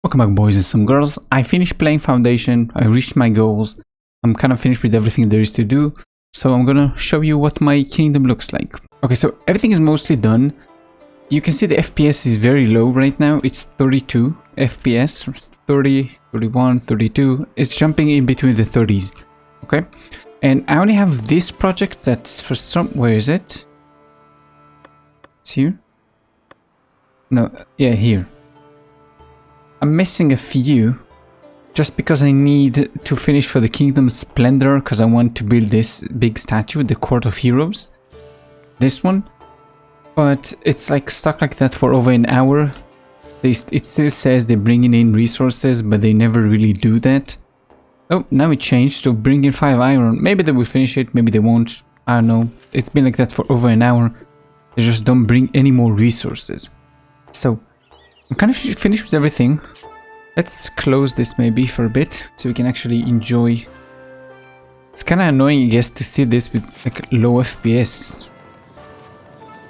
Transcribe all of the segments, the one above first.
Welcome back, boys and some girls. I finished playing Foundation. I reached my goals. I'm kind of finished with everything there is to do. So I'm gonna show you what my kingdom looks like. Okay, so everything is mostly done. You can see the FPS is very low right now. It's 32 FPS, 30, 31, 32. It's jumping in between the 30s. Okay, and I only have this project that's for some... Where is it? It's here? No, yeah, here. I'm missing a few just because I need to finish for the Kingdom Splendor, because I want to build this big statue, the Court of Heroes. This one. But it's like stuck like that for over an hour. It still says they're bringing in resources, but they never really do that. Oh, now it changed to bring in 5 iron. Maybe they will finish it, maybe they won't. I don't know. It's been like that for over an hour. They just don't bring any more resources. So I'm kind of finished with everything. Let's close this maybe for a bit so we can actually enjoy. It's kind of annoying, I guess, to see this with like low FPS.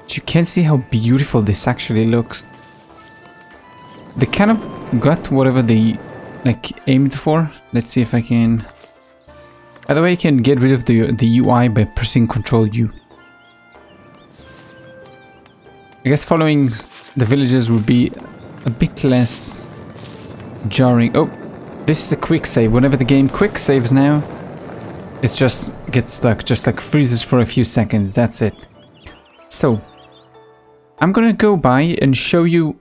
But you can see how beautiful this actually looks. They kind of got whatever they like aimed for. Let's see if I can. By the way, you can get rid of the UI by pressing Ctrl U. I guess following the villages would be a bit less jarring. Oh, this is a quick save. Whenever the game quick saves now, it just gets stuck, just like freezes for a few seconds. That's it. So I'm gonna go by and show you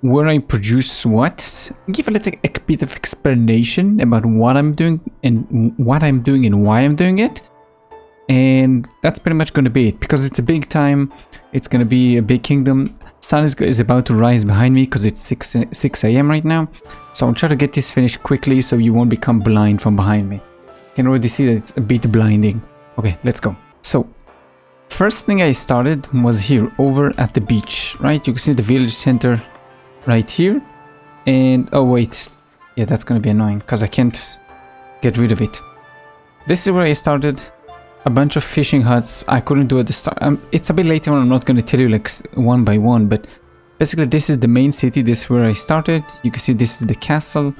where I produce what, give a little a bit of explanation about what I'm doing and why I'm doing it. And that's pretty much going to be it, because it's a big time. It's going to be a big kingdom. Sun is about to rise behind me because it's 6 a.m. right now. So I'll try to get this finished quickly so you won't become blind from behind me. You can already see that it's a bit blinding. Okay, let's go. So first thing I started was here over at the beach, right? You can see the village center right here. And oh wait, yeah, that's going to be annoying because I can't get rid of it. This is where I started. A bunch of fishing huts. I couldn't do it at the start. It's a bit later on. I'm not going to tell you like one by one, but basically this is the main city. This is where I started. You can see this is the castle.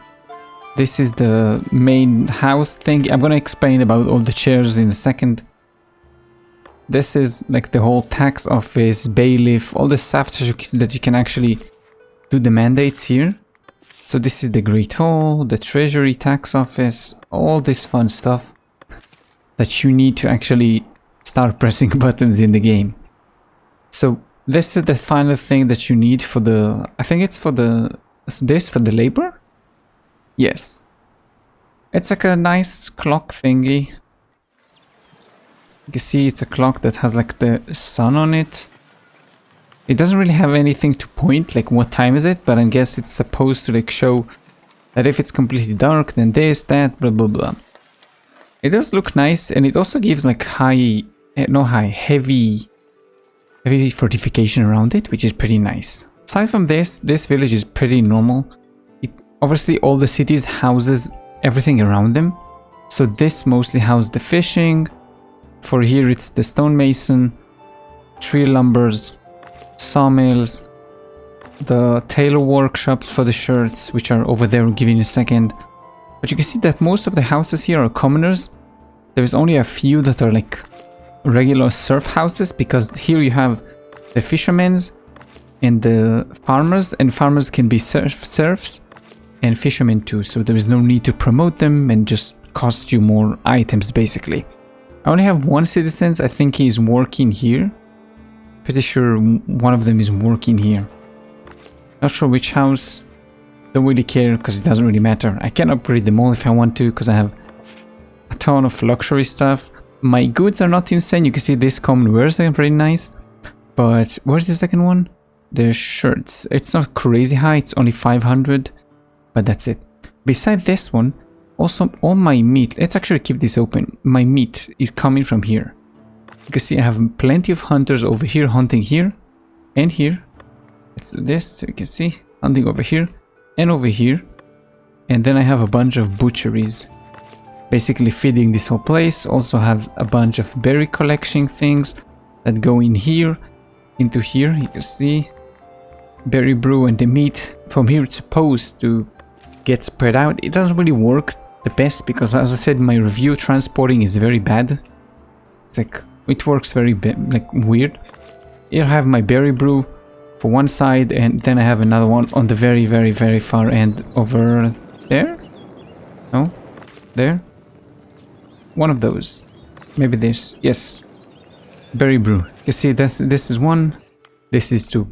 This is the main house thing. I'm going to explain about all the chairs in a second. This is like the whole tax office, bailiff, all the stuff that you can actually do the mandates here. So this is the Great Hall, the treasury, tax office, all this fun stuff that you need to actually start pressing buttons in the game. So this is the final thing that you need for the... I think it's for the... This for the labor? Yes. It's like a nice clock thingy. You can see it's a clock that has like the sun on it. It doesn't really have anything to point, like what time is it, but I guess it's supposed to like show that if it's completely dark, then this, that, blah, blah, blah. It does look nice, and it also gives like heavy fortification around it, which is pretty nice. Aside from this village is pretty normal. Obviously all the cities houses everything around them. So this mostly houses the fishing. For here it's the stonemason, tree lumbers, sawmills, the tailor workshops for the shirts, which are over there, I'll give you in a second. But you can see that most of the houses here are commoners. There's only a few that are like regular serf houses, because here you have the fishermen's and the farmers, and farmers can be serfs and fishermen too, so there is no need to promote them and just cost you more items basically. I only have one citizen. I think he's working here. Pretty sure one of them is working here. Not sure which house. Don't really care because it doesn't really matter. I can upgrade them all if I want to, because I have a ton of luxury stuff. My goods are not insane. You can see this common wares are very nice. But where's the second one? The shirts. It's not crazy high. It's only 500. But that's it. Beside this one, also all my meat. Let's actually keep this open. My meat is coming from here. You can see I have plenty of hunters over here hunting here and here. Let's do this so you can see hunting over here and over here. And then I have a bunch of butcheries basically feeding this whole place. Also have a bunch of berry collection things that go in here into here. You can see berry brew and the meat from here. It's supposed to get spread out. It doesn't really work the best because, as I said in my review, transporting is very bad. It's like it works very like weird. Here I have my berry brew for one side, and then I have another one on the very, very, very far end over there. No, there. One of those. Maybe this. Yes. Berry brew. You see, this is one. This is two.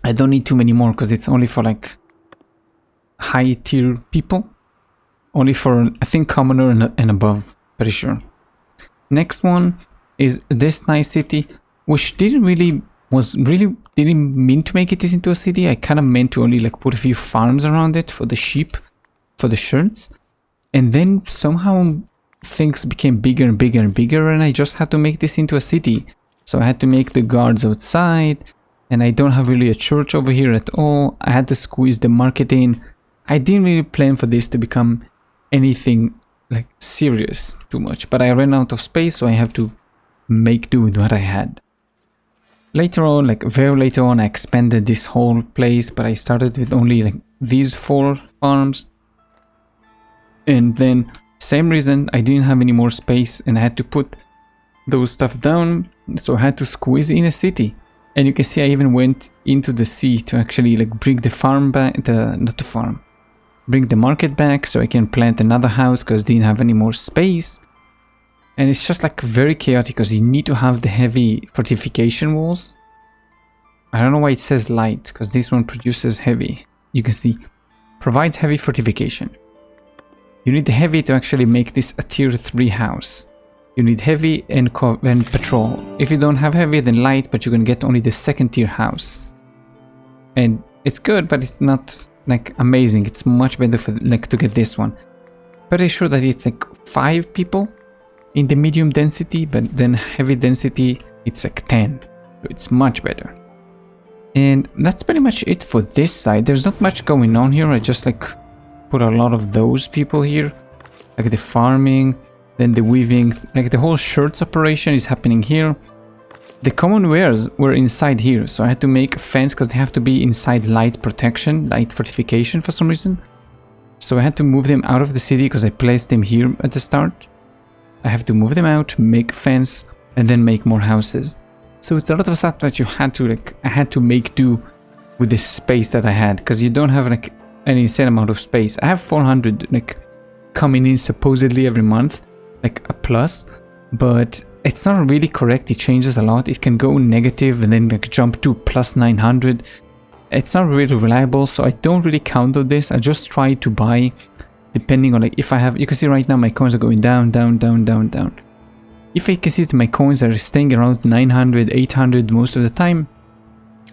I don't need too many more because it's only for like high tier people. Only for, I think, commoner and above. Pretty sure. Next one is this nice city, which didn't mean to make it into a city. I kind of meant to only like put a few farms around it for the sheep, for the shirts, and then somehow things became bigger and bigger and bigger, and I just had to make this into a city. So I had to make the guards outside, and I don't have really a church over here at all. I had to squeeze the market in. I didn't really plan for this to become anything like serious too much, but I ran out of space, so I have to make do with what I had. Later on, like very later on, I expanded this whole place, but I started with only like these 4 farms, and then same reason, I didn't have any more space and I had to put those stuff down, so I had to squeeze in a city. And you can see I even went into the sea to actually like bring the farm back, bring the market back so I can plant another house because I didn't have any more space. And it's just like very chaotic because you need to have the heavy fortification walls. I don't know why it says light, because this one produces heavy. You can see, provides heavy fortification. You need the heavy to actually make this a tier 3 house. You need heavy and patrol. If you don't have heavy, then light, but you're gonna get only the 2nd tier house. And it's good, but it's not like amazing. It's much better for like to get this one. Pretty sure that it's like 5 people in the medium density, but then heavy density it's like 10. So it's much better. And that's pretty much it for this side. There's not much going on here. I just like put a lot of those people here, like the farming, then the weaving, like the whole shirts operation is happening here. The common wares were inside here, so I had to make a fence because they have to be inside light protection, light fortification for some reason. So I had to move them out of the city because I placed them here at the start. I have to move them out, make a fence, and then make more houses. So it's a lot of stuff that you had to like, I had to make do with the space that I had, because you don't have like an insane amount of space. I have 400 like coming in supposedly every month, like a plus, but it's not really correct. It changes a lot. It can go negative and then like jump to plus 900. It's not really reliable, so I don't really count on this. I just try to buy depending on like if I have, you can see right now my coins are going down, down, down, down, down. If I can see that my coins are staying around 900, 800 most of the time,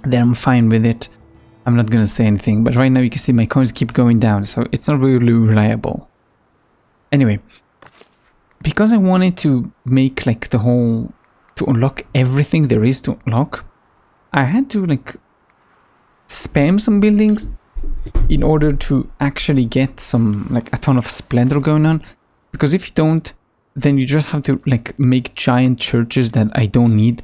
then I'm fine with it. I'm not gonna say anything, but right now you can see my coins keep going down, so it's not really reliable. Anyway, because I wanted to make like the whole, to unlock everything there is to unlock, I had to like spam some buildings in order to actually get some like a ton of splendor going on, because if you don't, then you just have to like make giant churches that I don't need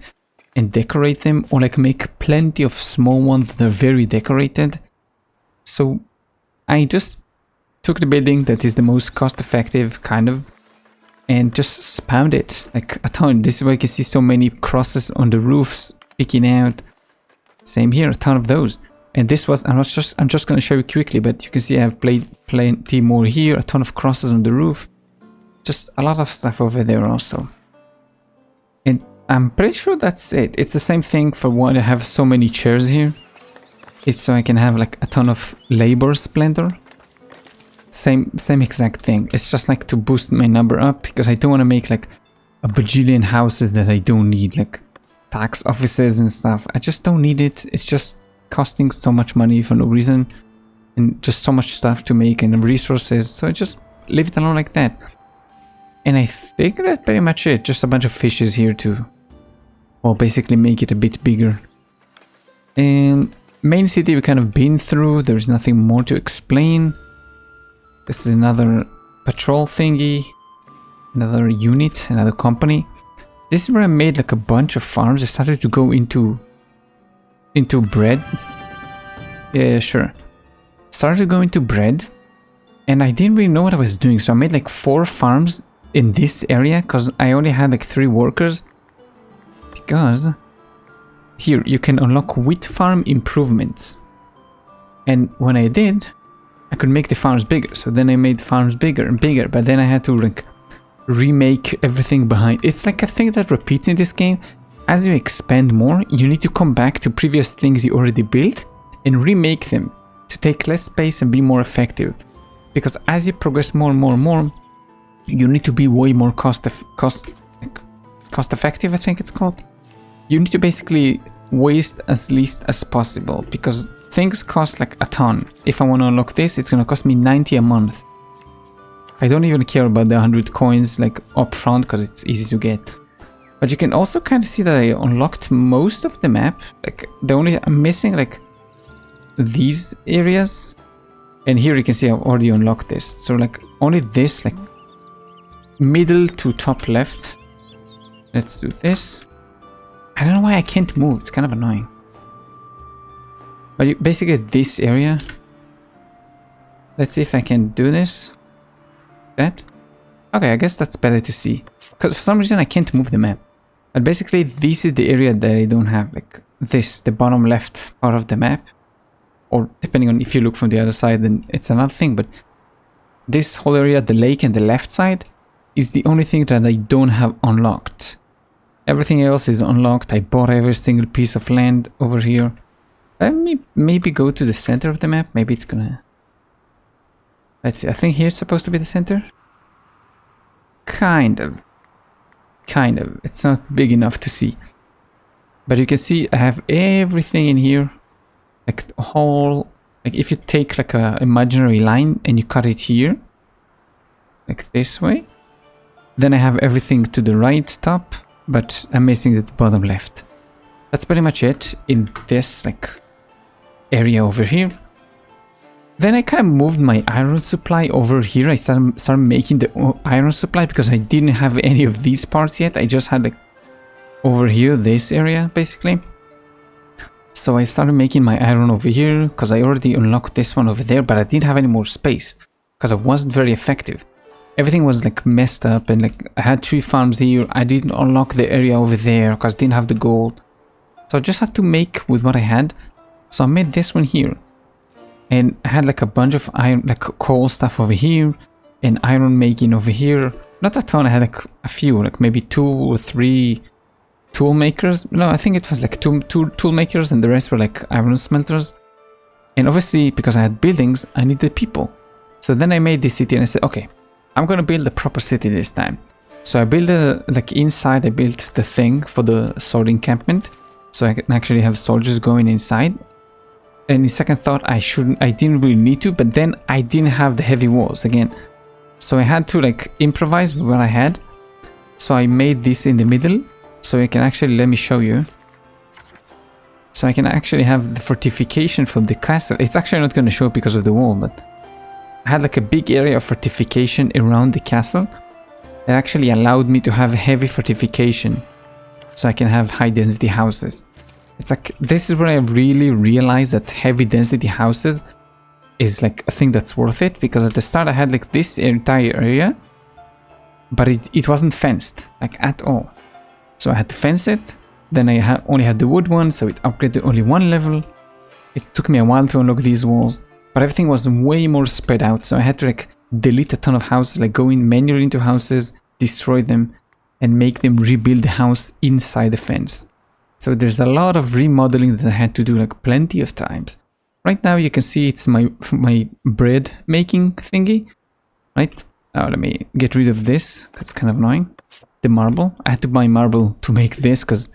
and decorate them, or like make plenty of small ones that are very decorated. So I just took the building that is the most cost effective kind of and just spammed it like a ton. This is why you can see so many crosses on the roofs sticking out. Same here, a ton of those. And this was, I'm just going to show you quickly, but you can see I have plenty more here, a ton of crosses on the roof. Just a lot of stuff over there also. And I'm pretty sure that's it. It's the same thing for why I have so many chairs here. It's so I can have like a ton of labor splendor. Same exact thing. It's just like to boost my number up, because I don't want to make like a bajillion houses that I don't need, like tax offices and stuff. I just don't need it. It's just costing so much money for no reason, and just so much stuff to make and resources. So I just leave it alone like that. And I think that's pretty much it. Just a bunch of fishes here to, well, basically make it a bit bigger. And main city we kind of been through. There's nothing more to explain. This is another patrol thingy, another unit, another company. This is where I made like a bunch of farms. I started to go into bread. Yeah, sure. Started to go into bread, And I didn't really know what I was doing, so I made like 4 farms in this area because I only had like 3 workers. Because here you can unlock wheat farm improvements. And when I did, I could make the farms bigger. So then I made farms bigger and bigger, but then I had to like remake everything behind. It's like a thing that repeats in this game. As you expand more, you need to come back to previous things you already built and remake them to take less space and be more effective. Because as you progress more and more and more, you need to be way more cost effective, I think it's called. You need to basically waste as least as possible because things cost like a ton. If I want to unlock this, it's going to cost me 90 a month. I don't even care about the 100 coins like up front because it's easy to get. But you can also kind of see that I unlocked most of the map. Like I'm missing like these areas. And here you can see I've already unlocked this. So like only this, like middle to top left. Let's do this. I don't know why I can't move. It's kind of annoying. But basically this area. Let's see if I can do this. That. Okay, I guess that's better to see. Because for some reason I can't move the map. But basically this is the area that I don't have. Like this, the bottom left part of the map. Or depending on if you look from the other side, then it's another thing. But this whole area, the lake and the left side, is the only thing that I don't have unlocked. Everything else is unlocked. I bought every single piece of land over here. Let me maybe go to the center of the map. Maybe it's gonna... Let's see. I think here's supposed to be the center. Kind of. Kind of. It's not big enough to see. But you can see I have everything in here. Like the whole... Like if you take like a imaginary line and you cut it here. Like this way. Then I have everything to the right top. But I'm missing the bottom left. That's pretty much it in this like area over here. Then I kind of moved my iron supply over here. I started making the iron supply because I didn't have any of these parts yet. I just had like over here, this area basically. So I started making my iron over here because I already unlocked this one over there, but I didn't have any more space because I wasn't very effective. Everything was like messed up and like I had 3 farms here. I didn't unlock the area over there because I didn't have the gold. So I just had to make with what I had. So I made this one here. And I had like a bunch of iron, like coal stuff over here and iron making over here. Not a ton, I had like a few, like maybe 2 or 3 tool makers. No, I think it was like two tool makers and the rest were like iron smelters. And obviously because I had buildings, I needed people. So then I made this city and I said, okay, I'm gonna build a proper city this time. So I built like inside I built the thing for the sword encampment. So I can actually have soldiers going inside. And in second thought, I didn't really need to, but then I didn't have the heavy walls again. So I had to like improvise with what I had. So I made this in the middle. So I can actually, let me show you. So I can actually have the fortification from the castle. It's actually not going to show because of the wall, but I had like a big area of fortification around the castle. That actually allowed me to have heavy fortification. So I can have high density houses. It's like, this is where I really realized that heavy density houses is like a thing that's worth it. Because at the start I had like this entire area, but it wasn't fenced, like at all. So I had to fence it. Then I only had the wood one, so it upgraded only 1 level. It took me a while to unlock these walls, but everything was way more spread out. So I had to like delete a ton of houses, like go in manually into houses, destroy them, and make them rebuild the house inside the fence. So there's a lot of remodeling that I had to do like plenty of times. Right now you can see it's my bread making thingy, right? Now let me get rid of this because it's kind of annoying. The marble. I had to buy marble to make this because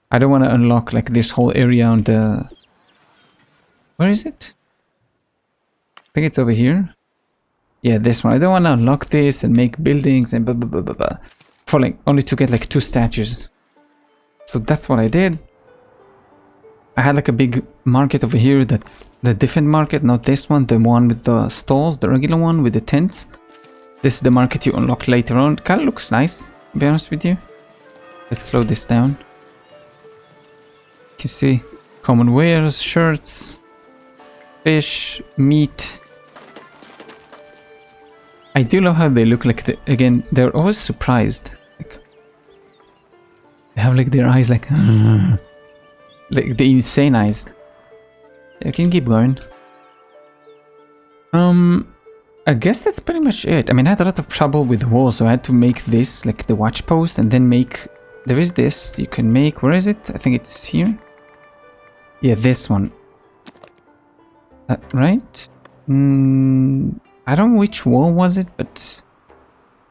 I don't want to unlock like this whole area on the... Where is it? I think it's over here. Yeah, this one. I don't want to unlock this and make buildings and blah blah blah blah blah. For like only to get like 2 statues. So that's what I did. I had like a big market over here. That's the different market, not this one. The one with the stalls, the regular one with the tents. This is the market you unlock later on. Kind of looks nice, to be honest with you. Let's slow this down. You can see common wares, shirts, fish, meat. I do love how they look like, again, they're always surprised. Like, they have like their eyes like like the insane eyes. You can keep going. I guess that's pretty much it. I mean, I had a lot of trouble with walls, so I had to make this, like the watch post, and then make... There is this you can make. Where is it? I think it's here. Yeah, this one. Right? I don't know which wall was it, but...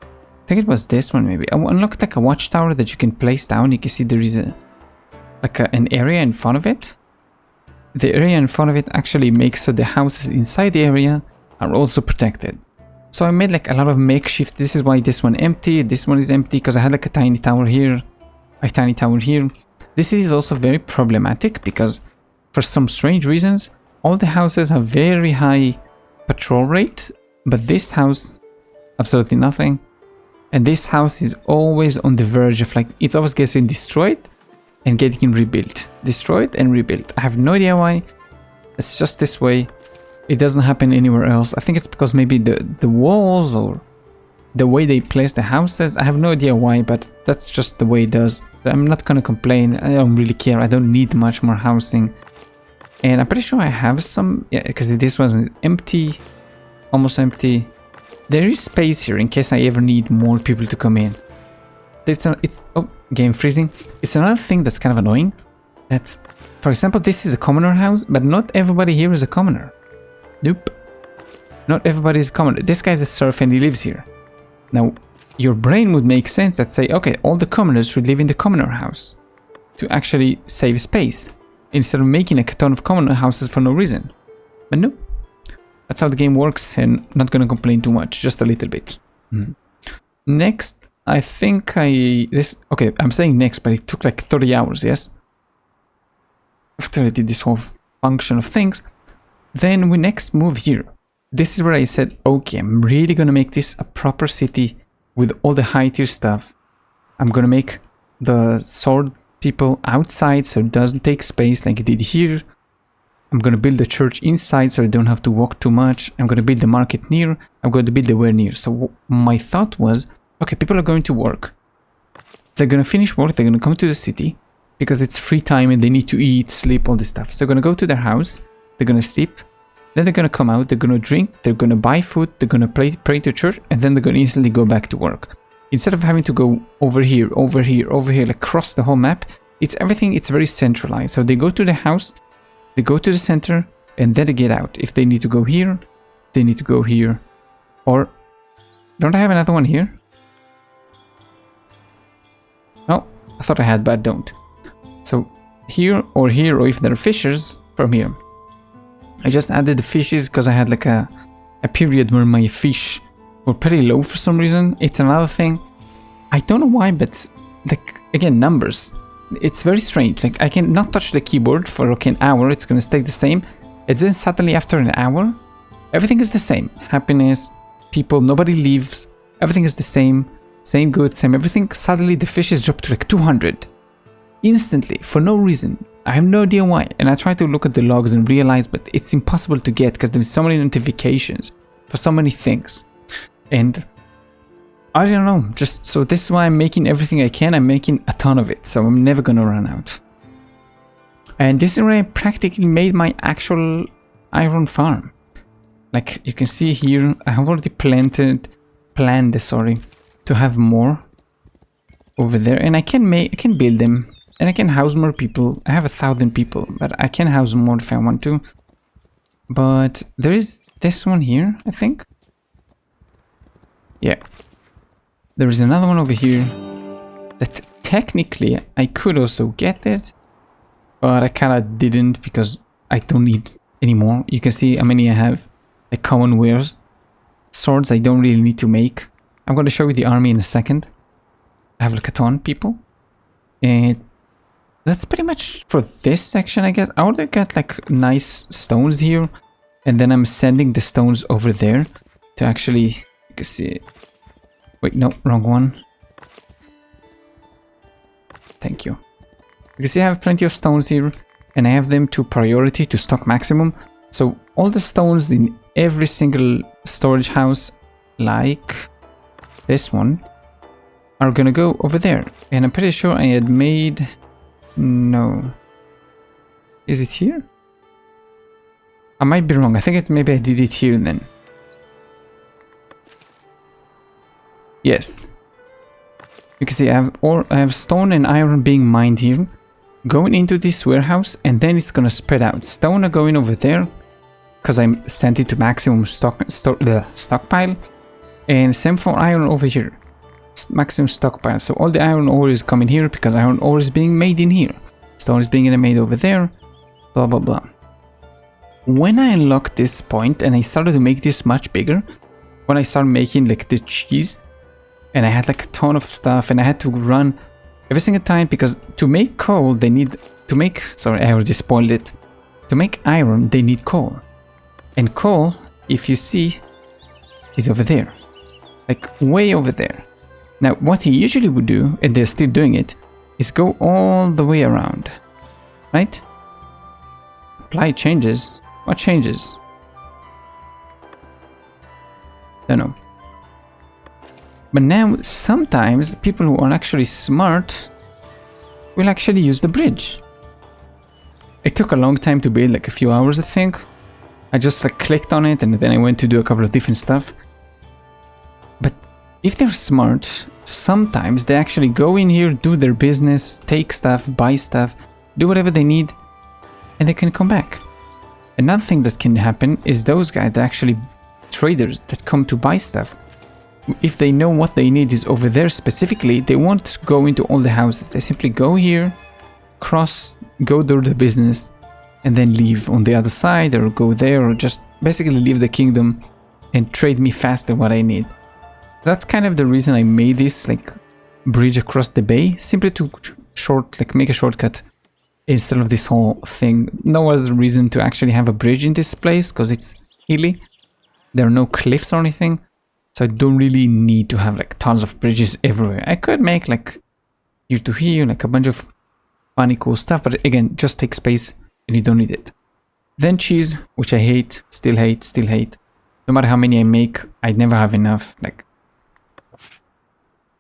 I think it was this one, maybe. I unlocked like a watchtower that you can place down. You can see there is a... like an area in front of it. The area in front of it actually makes so the houses inside the area are also protected. So I made like a lot of makeshift. This is why this one empty, this one is empty, because I had like a tiny tower here, a tiny tower here. This is also very problematic because for some strange reasons all the houses have very high patrol rate, but this house absolutely nothing. And this house is always on the verge of like, it's always getting destroyed and getting rebuilt, destroyed and rebuilt. I have no idea why. It's just this way. It doesn't happen anywhere else. I think it's because maybe the walls or the way they place the houses. I have no idea why, but that's just the way it does. I'm not gonna complain. I don't really care. I don't need much more housing. And I'm pretty sure I have some, yeah, because this was empty, almost empty. There is space here in case I ever need more people to come in. Oh, game freezing. It's another thing that's kind of annoying. That's, for example, this is a commoner house, but not everybody here is a commoner. Nope. Not everybody is a commoner. This guy's a serf and he lives here. Now, your brain would make sense that say, okay, all the commoners should live in the commoner house to actually save space instead of making like a ton of commoner houses for no reason. But no, that's how the game works, and I'm not gonna complain too much, just a little bit. Next, I think okay, I'm saying next, but it took like 30 hours, yes? After I did this whole function of things, then we next move here. This is where I said, okay, I'm really gonna make this a proper city with all the high tier stuff. I'm gonna make the sword people outside so it doesn't take space like it did here. I'm gonna build the church inside so I don't have to walk too much. I'm gonna build the market near. I'm going to build the ware near. So my thought was, okay, people are going to work. They're gonna finish work, they're gonna come to the city because it's free time and they need to eat, sleep, all this stuff. So they're gonna go to their house, they're gonna sleep, then they're gonna come out, they're gonna drink, they're gonna buy food, they're gonna pray to church, and then they're gonna instantly go back to work. Instead of having to go over here, over here, over here, like across the whole map, it's everything, it's very centralized. So they go to the house, they go to the center, and then they get out. If they need to go here, they need to go here. Or, don't I have another one here? No, I thought I had, but I don't. So, here, or if there are fishers, from here. I just added the fishes because I had like a period where my fish were pretty low for some reason. It's another thing. I don't know why, but like, again, numbers. It's very strange. Like, I can not touch the keyboard for okay, an hour. It's going to stay the same. And then suddenly after an hour, everything is the same. Happiness, people, nobody leaves. Everything is the same. Same good, same everything. Suddenly the fishes drop to like 200. Instantly, for no reason. I have no idea why. And I tried to look at the logs and realize, but it's impossible to get because there's so many notifications for so many things. And I don't know, just so this is why I'm making everything I can. I'm making a ton of it, so I'm never gonna run out. And this is where I practically made my actual iron farm. Like you can see here, I have already planned to have more over there, and I can build them, and I can house more people. I have 1,000 people, but I can house more if I want to. But there is this one here, I think. Yeah. There is another one over here that technically I could also get it, but I kind of didn't because I don't need any more. You can see how many I have, like common wares. Swords I don't really need to make. I'm going to show you the army in a second. I have like a ton of people. And that's pretty much for this section, I guess. I already got like nice stones here. And then I'm sending the stones over there to actually, you can see. Wait, no, wrong one. Thank you. You can see I have plenty of stones here, and I have them to priority to stock maximum. So all the stones in every single storage house like this one, are gonna go over there. And I'm pretty sure I had made... No. Is it here? I might be wrong. I think maybe I did it here then. Yes. You can see I have stone and iron being mined here, going into this warehouse, and then it's gonna spread out. Stone are going over there, because I sent it to maximum stockpile, and same for iron over here, maximum stockpile. So all the iron ore is coming here because iron ore is being made in here. Stone is being made over there, blah blah blah. When I unlocked this point and I started to make this much bigger, when I started making like the cheese, and I had like a ton of stuff, and I had to run every single time because to make coal they need to make, sorry, I already spoiled it. To make iron they need coal, and coal, if you see, is over there, like way over there. Now what he usually would do, and they're still doing it, is go all the way around, right? Apply changes. What changes? Don't know. But now sometimes people who are actually smart will actually use the bridge. It took a long time to build, like a few hours I think. I just like clicked on it and then I went to do a couple of different stuff. But if they're smart, sometimes they actually go in here, do their business, take stuff, buy stuff, do whatever they need, and they can come back. Another thing that can happen is those guys that actually traders that come to buy stuff. If they know what they need is over there specifically, they won't go into all the houses. They simply go here, cross, go do the business, and then leave on the other side, or go there, or just basically leave the kingdom and trade me faster what I need. That's kind of the reason I made this like bridge across the bay, simply to make a shortcut instead of this whole thing. No other reason to actually have a bridge in this place, because it's hilly. There are no cliffs or anything. So I don't really need to have like tons of bridges everywhere. I could make like here to here, like a bunch of funny cool stuff, but again, just take space and you don't need it. Then cheese, which I hate, still hate, still hate. No matter how many I make, I never have enough. Like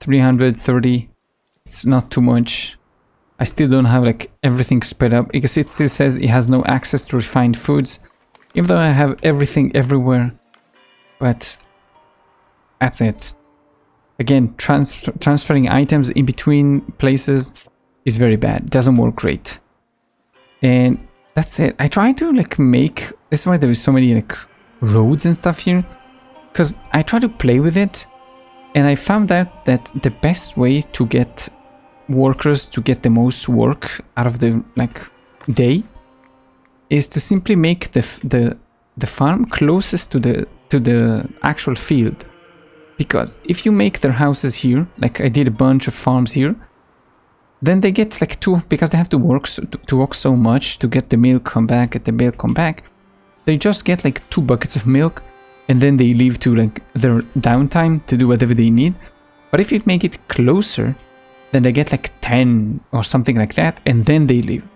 330, it's not too much. I still don't have like everything spread up because it still says it has no access to refined foods, even though I have everything everywhere. But that's it. Again, transferring items in between places is very bad. It doesn't work great. And that's it. I try to like make... This is why there is so many like roads and stuff here. Because I try to play with it. And I found out that the best way to get workers to get the most work out of the like day is to simply make the farm closest to the actual field. Because if you make their houses here, like I did a bunch of farms here, then they get like because they have to walk so much to get the milk come back, get the milk come back, they just get like 2 buckets of milk, and then they leave to like their downtime to do whatever they need. But if you make it closer, then they get like 10 or something like that, and then they leave.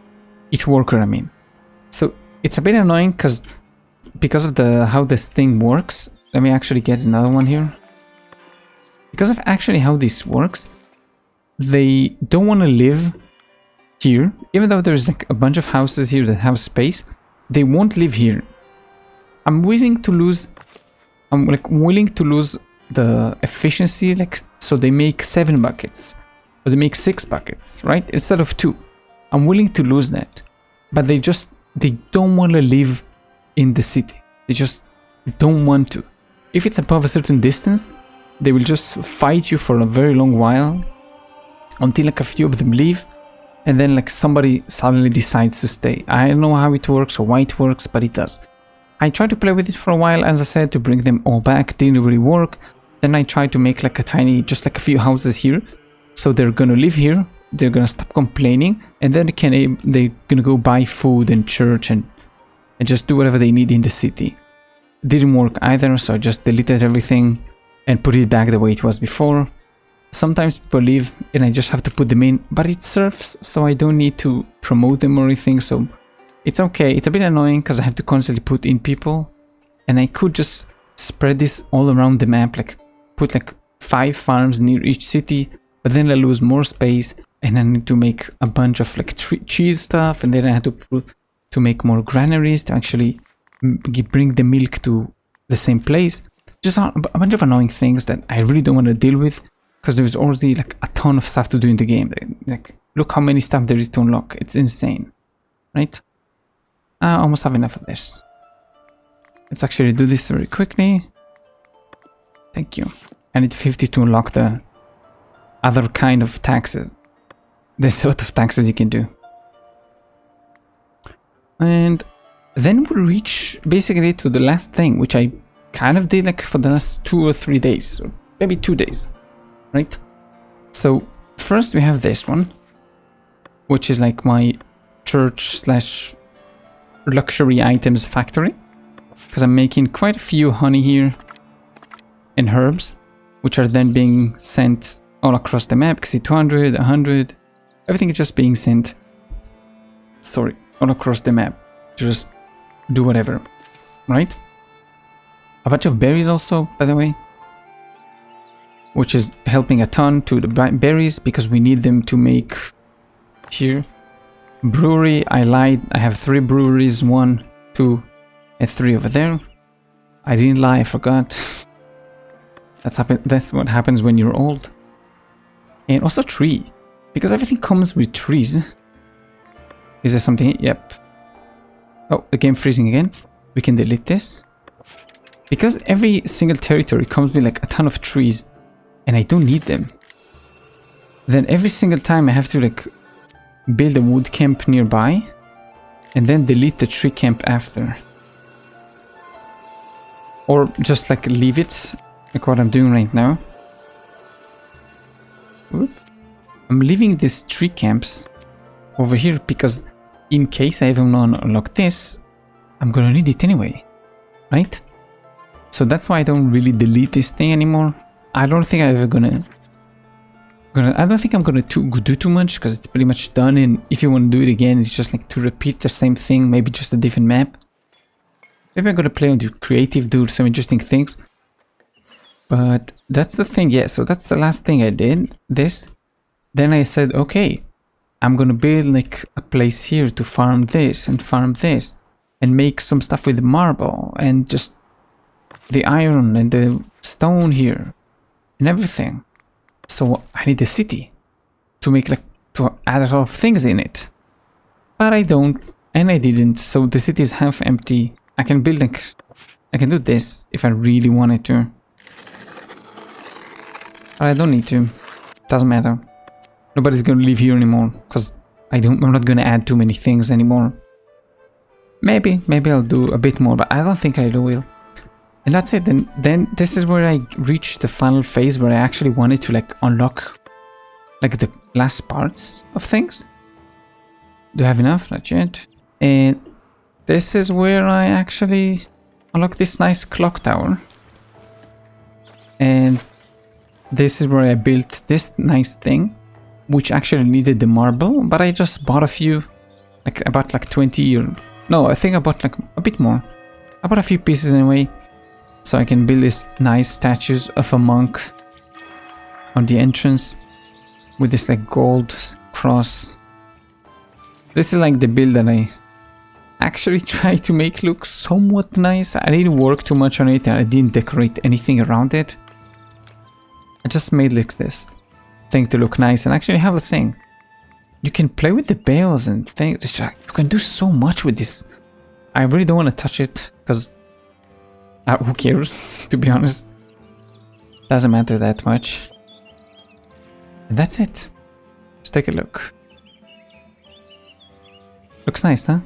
Each worker, I mean. So it's a bit annoying because of how this thing works. Let me actually get another one here. Because of actually how this works, they don't want to live here. Even though there's like a bunch of houses here that have space, they won't live here. I'm willing to lose the efficiency, like, so they make 7 buckets. Or they make 6 buckets, right? Instead of 2. I'm willing to lose that. But they don't want to live in the city. They just don't want to. If it's above a certain distance, they will just fight you for a very long while until like a few of them leave, and then like somebody suddenly decides to stay. I don't know how it works or why it works, but it does. I tried to play with it for a while, as I said, to bring them all back. Didn't really work. Then I tried to make like just like a few houses here, so they're gonna live here, they're gonna stop complaining, and then they're gonna go buy food and church and just do whatever they need in the city. Didn't work either, so I just deleted everything and put it back the way it was before. Sometimes people leave and I just have to put them in, but it serves, so I don't need to promote them or anything, so it's okay. It's a bit annoying because I have to constantly put in people, and I could just spread this all around the map, like put like 5 farms near each city, but then I lose more space and I need to make a bunch of like cheese stuff, and then I had to make more granaries to actually bring the milk to the same place. Just a bunch of annoying things that I really don't want to deal with, because there's already like a ton of stuff to do in the game. Like look how many stuff there is to unlock. It's insane, right? I almost have enough of this. Let's actually do this very quickly. Thank you. I need 50 to unlock the other kind of taxes. There's a lot of taxes you can do. And then we reach basically to the last thing, which I kind of did like for the last 2 or 3 days, or maybe 2 days, right? So first we have this one, which is like my church slash luxury items factory, because I'm making quite a few honey here and herbs, which are then being sent all across the map. See, 200, 100, everything is just being sent, sorry, all across the map. Just do whatever, right? A bunch of berries also, by the way, which is helping a ton to the berries, because we need them to make here. Brewery, I lied, I have 3 breweries, 1, 2, and 3 over there. I didn't lie, I forgot. That's what happens when you're old. And also tree, because everything comes with trees. Is there something? Yep. Oh, the game freezing again. We can delete this. Because every single territory comes with like a ton of trees, and I don't need them. Then every single time I have to like build a wood camp nearby, and then delete the tree camp after. Or just like leave it, like what I'm doing right now. Oop. I'm leaving these tree camps over here because in case I ever want to unlock this, I'm gonna need it anyway, right? So that's why I don't really delete this thing anymore. I don't think I'm ever gonna I don't think I'm gonna do too much, because it's pretty much done, and if you want to do it again, it's just like to repeat the same thing, maybe just a different map. Maybe I'm gonna play on the creative, do some interesting things. But that's the thing, yeah, so that's the last thing I did, this. Then I said, okay, I'm gonna build like a place here to farm this, and make some stuff with the marble, and just the iron, and the stone here, and everything. So I need a city to make like, to add a lot of things in it. But I don't, and I didn't, so the city is half empty. I can build like, I can do this if I really wanted to. But I don't need to. Doesn't matter. Nobody's gonna live here anymore, because I'm not gonna add too many things anymore. Maybe I'll do a bit more, but I don't think I will. And that's it. Then this is where I reached the final phase, where I actually wanted to like unlock like the last parts of things. Do I have enough? Not yet. And this is where I actually unlock this nice clock tower. And this is where I built this nice thing, which actually needed the marble, but I just bought a few. Like I bought like 20 or no, I think I bought like a bit more. I bought a few pieces anyway, so I can build these nice statues of a monk on the entrance with this like gold cross. This is like the build that I actually tried to make look somewhat nice. I didn't work too much on it, and I didn't decorate anything around it. I just made like this thing to look nice, and actually have a thing. You can play with the bales and things. You can do so much with this. I really don't want to touch it, because who cares, to be honest. Doesn't matter that much. And that's it. Let's take a look. Looks nice, huh?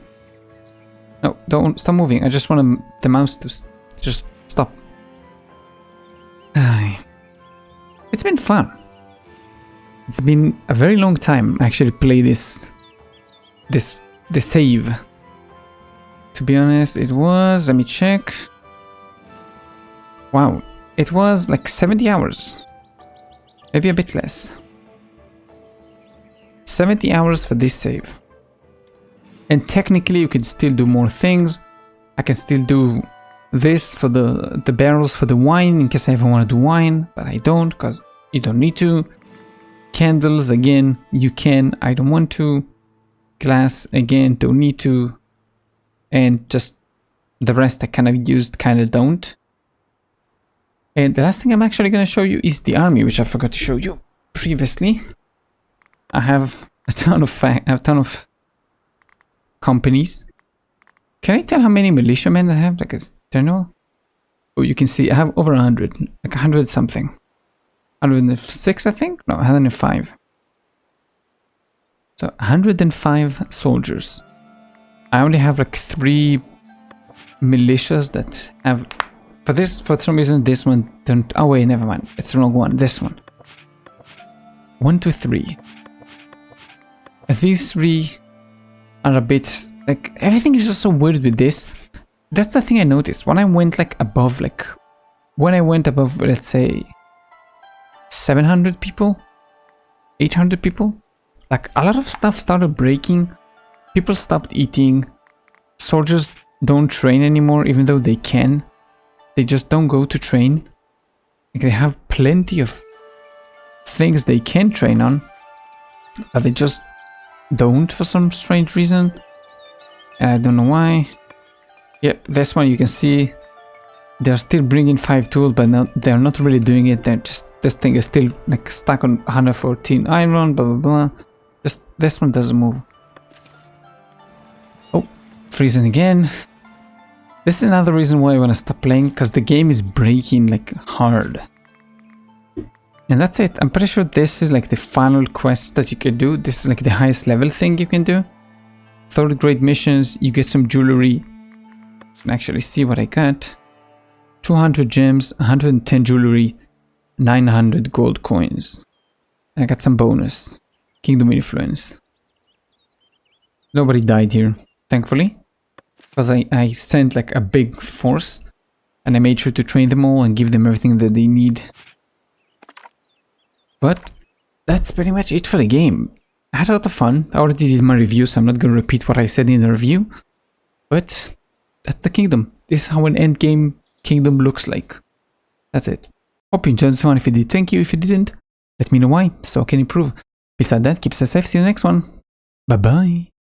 No, don't stop moving. I just want the mouse to just stop. It's been fun. It's been a very long time I actually play the save. To be honest, it was, let me check. Wow, it was like 70 hours. Maybe a bit less. 70 hours for this save. And technically you can still do more things. I can still do this for the barrels for the wine in case I ever want to do wine, but I don't because you don't need to. Candles, again, you can, I don't want to. Glass, again, don't need to. And just the rest I kind of used, kind of don't. And the last thing I'm actually going to show you is the army, which I forgot to show you previously. I have a ton of companies. Can I tell how many militiamen I have? Like, is there no? Oh, you can see I have over 100, like 100 something. 106, I think? No, 105. So 105 soldiers. I only have like 3 militias that have... For some reason, this one don't... Oh wait, never mind. It's the wrong one. This one. 1, 2, 3. These 3 are a bit... Like, everything is just so weird with this. That's the thing I noticed. When I went like above, like... When I went above, let's say... 700 people? 800 people? Like, a lot of stuff started breaking. People stopped eating. Soldiers don't train anymore, even though they can. They just don't go to train. Like, they have plenty of things they can train on, but they just don't for some strange reason. And I don't know why. Yep, this one you can see they're still bringing 5 tools, but they're not really doing it. They're just, this thing is still like stuck on 114 iron, blah blah blah. Just this one doesn't move. Oh, freezing again. This is another reason why I want to stop playing, because the game is breaking like hard. And that's it. I'm pretty sure this is like the final quest that you can do. This is like the highest level thing you can do. 3rd grade missions, you get some jewelry. You can actually see what I got. 200 gems, 110 jewelry, 900 gold coins. And I got some bonus. Kingdom influence. Nobody died here, thankfully. Because I sent like a big force. And I made sure to train them all and give them everything that they need. But that's pretty much it for the game. I had a lot of fun. I already did my review, so I'm not going to repeat what I said in the review. But that's the kingdom. This is how an endgame kingdom looks like. That's it. Hope you enjoyed this one. If you did, thank you. If you didn't, let me know why, so I can improve. Besides that, keep safe. See you in the next one. Bye bye.